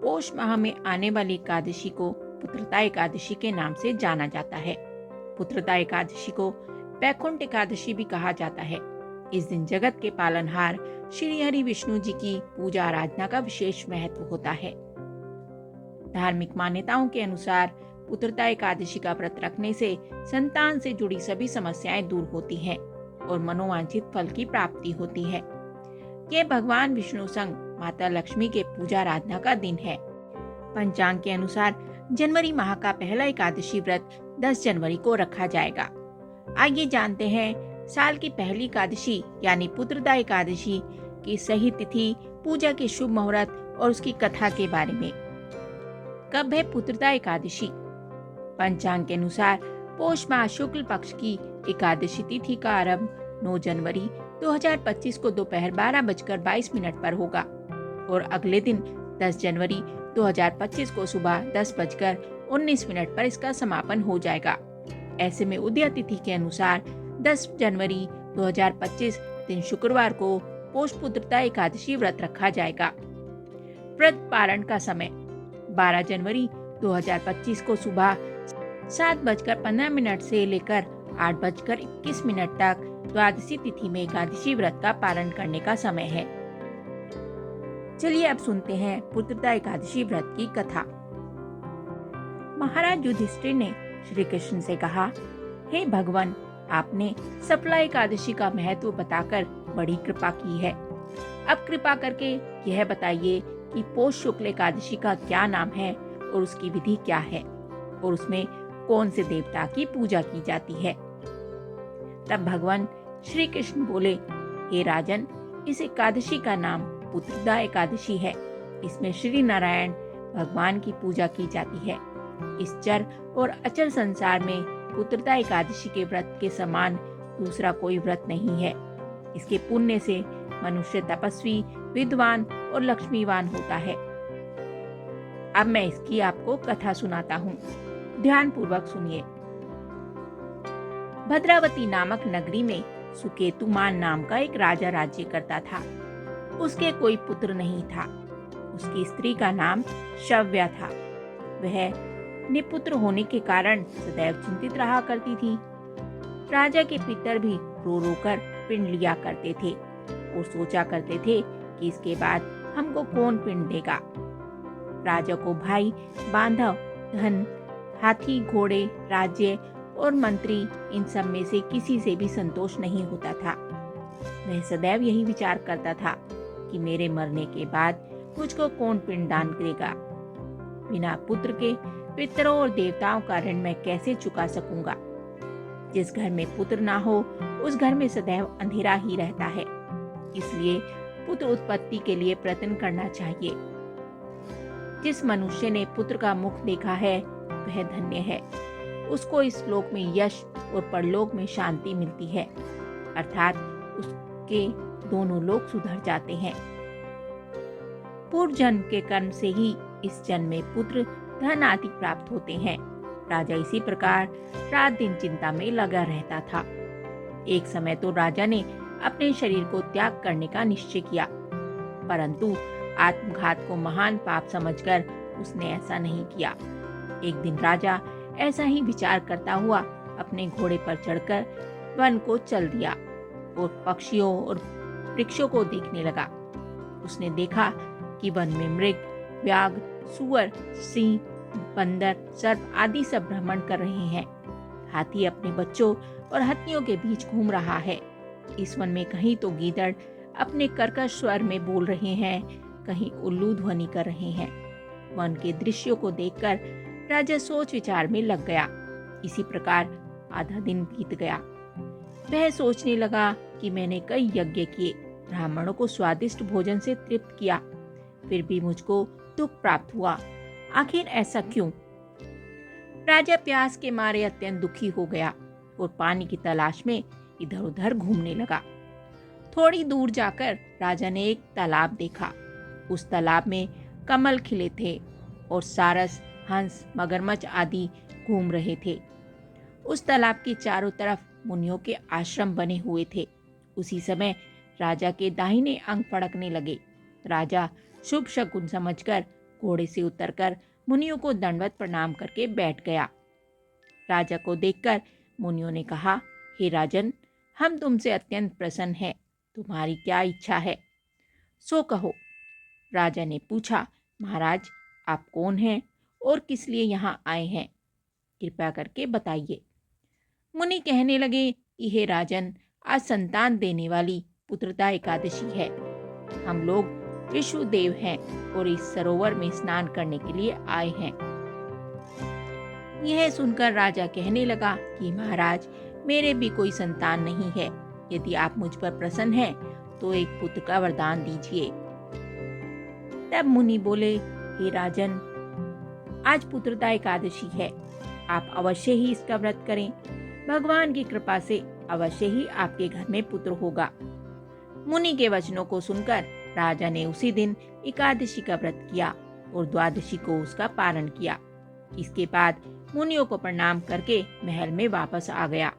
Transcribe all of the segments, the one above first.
पोष माह में आने वाली एकादशी को पुत्रदा एकादशी के नाम से जाना जाता है। पुत्रदा एकादशी को वैकुंठ एकादशी भी कहा जाता है। इस दिन जगत के पालनहार श्री हरि विष्णु जी की पूजा आराधना का विशेष महत्व होता है। धार्मिक मान्यताओं के अनुसार पुत्रदा एकादशी का व्रत रखने से संतान से जुड़ी सभी समस्याएं दूर होती हैं और मनोवांछित फल की प्राप्ति होती है। यह भगवान विष्णु संग माता लक्ष्मी के पूजा आराधना का दिन है। पंचांग के अनुसार जनवरी माह का पहला एकादशी व्रत 10 जनवरी को रखा जाएगा। आइए जानते हैं साल की पहली एकादशी यानी पुत्रदा एकादशी की सही तिथि, पूजा के शुभ मुहूर्त और उसकी कथा के बारे में। कब है पुत्रदा एकादशी? पंचांग के अनुसार पोष माह शुक्ल पक्ष की एकादशी तिथि का आरंभ 9 जनवरी 2025 को दोपहर 12:22 पर होगा और अगले दिन 10 जनवरी 2025 को सुबह 10:19 पर इसका समापन हो जाएगा। ऐसे में उदय तिथि के अनुसार 10 जनवरी 2025 दिन शुक्रवार को पोष पुत्रदा एकादशी व्रत रखा जाएगा। व्रत पारण का समय 12 जनवरी 2025 को सुबह 7:15 से लेकर 8:21 तक द्वादशी तिथि में एकादशी व्रत का पालन करने का समय है। चलिए अब सुनते हैं पुत्रदा एकादशी व्रत की कथा। महाराज युधिष्ठिर ने श्री कृष्ण से कहा, हे भगवान, आपने सफला एकादशी का महत्व बताकर बड़ी कृपा की है। अब कृपा करके यह बताइए कि पोष शुक्ल एकादशी का क्या नाम है और उसकी विधि क्या है और उसमें कौन से देवता की पूजा की जाती है। तब भगवान श्री कृष्ण बोले, हे राजन, इस एकादशी का नाम पुत्रदा एकादशी है। इसमें श्री नारायण भगवान की पूजा की जाती है। इस चर और अचर संसार में पुत्रदा एकादशी के व्रत के समान दूसरा कोई व्रत नहीं है। इसके पुण्य से मनुष्य तपस्वी, विद्वान और लक्ष्मीवान होता है। अब मैं इसकी आपको कथा सुनाता हूँ, ध्यान पूर्वक सुनिए। भद्रावती नामक नगरी में सुकेतुमान नाम का एक राजा राज्य करता था। उसके कोई पुत्र नहीं था। उसकी स्त्री का नाम शव्या था। वह निपुत्र होने के कारण सदैव चिंतित रहा करती थी। राजा के पितर भी रो रो कर पिंड लिया करते थे और सोचा करते थे कि इसके बाद हमको कौन पिंड देगा। राजा को भाई, बांधव, धन, हाथी, घोड़े, राज्य और मंत्री, इन सब में से किसी से भी संतोष नहीं होता था। वह सदैव यही विचार करता था कि मेरे मरने के बाद मुझको कौन पिंड दान करेगा। बिना पुत्र के पितरों और देवताओं का ऋण मैं कैसे चुका सकूंगा। जिस घर में पुत्र ना हो उस घर में सदैव अंधेरा ही रहता है। इसलिए पुत्र उत्पत्ति के लिए प्रयत्न करना चाहिए। जिस मनुष्य ने पुत्र का मुख देखा है वह धन्य है। उसको इस लोक में यश और परलोक में शांति मिलती है, अर्थात उसके दोनों लोक सुधर जाते हैं। पूर्व जन्म के कर्म से ही इस जन्म में पुत्र, धन आदि प्राप्त होते हैं। राजा इसी प्रकार रात दिन चिंता में लगा रहता था। एक समय तो राजा ने अपने शरीर को त्याग करने का निश्चय किया, परंतु आत्मघात को महान पाप समझकर उसने ऐसा नहीं किया। एक दिन राजा ऐसा ही विचार करता हुआ अपने घोड़े पर चढ़कर वन को चल दिया और पक्षियों और वृक्षों को देखने लगा। उसने देखा कि वन में मृग, व्याघ्र, सुअर, सिंह, बंदर, सर्प आदि सब भ्रमण कर रहे हैं। हाथी अपने बच्चों और हत्तियों के बीच घूम रहा है। इस वन में कहीं तो गीदड़ अपने कर्कश स्वर में बोल रहे हैं, कहीं उल्लू ध्वनि कर रहे हैं। वन के दृश्यों को देखकर राजा सोच विचार में लग गया। इसी प्रकार आधा दिन बीत गया। वह सोचने लगा कि मैंने कई यज्ञ किए, ब्राह्मणों को स्वादिष्ट भोजन से तृप्त किया, फिर भी मुझको दुख प्राप्त हुआ। आखिर ऐसा क्यों? राजा प्यास के मारे अत्यंत दुखी हो गया और पानी की तलाश में इधर उधर घूमने लगा। थोड़ी दूर जाकर राजा ने एक तालाब देखा। उस तालाब में कमल खिले थे और सारस, हंस, मगरमच्छ आदि घूम रहे थे। उस तालाब के चारों तरफ मुनियों के आश्रम बने हुए थे। उसी समय राजा के दाहिने अंग फड़कने लगे। राजा शुभ शकुन समझकर घोड़े से उतरकर मुनियों को दंडवत प्रणाम करके बैठ गया। राजा को देखकर मुनियों ने कहा, हे राजन, हम तुमसे अत्यंत प्रसन्न हैं। तुम्हारी क्या इच्छा है, सो कहो। राजा ने पूछा, महाराज, आप कौन हैं और किस लिए यहाँ आए हैं? कृपया करके बताइए। मुनि कहने लगे कि हे राजन, आज संतान देने वाली पुत्रदा एकादशी है। हम लोग विष्णुदेव हैं और इस सरोवर में स्नान करने के लिए आए हैं। यह सुनकर राजा कहने लगा कि महाराज, मेरे भी कोई संतान नहीं है। यदि आप मुझ पर प्रसन्न हैं तो एक पुत्र का वरदान दीजिए। तब मुनि बोले, हे राजन, आज पुत्रदा एकादशी है। आप अवश्य ही इसका व्रत करें। भगवान की कृपा से अवश्य ही आपके घर में पुत्र होगा। मुनि के वचनों को सुनकर राजा ने उसी दिन एकादशी का व्रत किया और द्वादशी को उसका पारण किया। इसके बाद मुनियों को प्रणाम करके महल में वापस आ गया।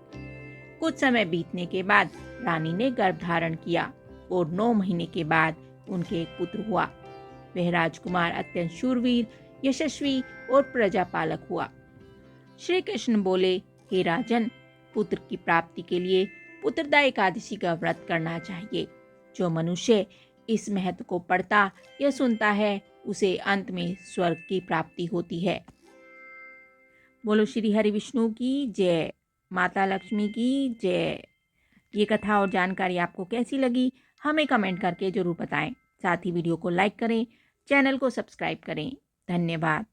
कुछ समय बीतने के बाद रानी ने गर्भ धारण किया और 9 महीने के बाद उनके एक पुत्र हुआ। वह राजकुमार अत्यंत शूरवीर, यशस्वी और प्रजापालक हुआ। श्री कृष्ण बोले, हे राजन, पुत्र की प्राप्ति के लिए पुत्रदा एकादशी का व्रत करना चाहिए। जो मनुष्य इस महत्व को पढ़ता या सुनता है, उसे अंत में स्वर्ग की प्राप्ति होती है। बोलो श्री हरि विष्णु की जय, माता लक्ष्मी की जय। ये कथा और जानकारी आपको कैसी लगी, हमें कमेंट करके जरूर बताएं। साथ ही वीडियो को लाइक करें, चैनल को सब्सक्राइब करें। धन्यवाद।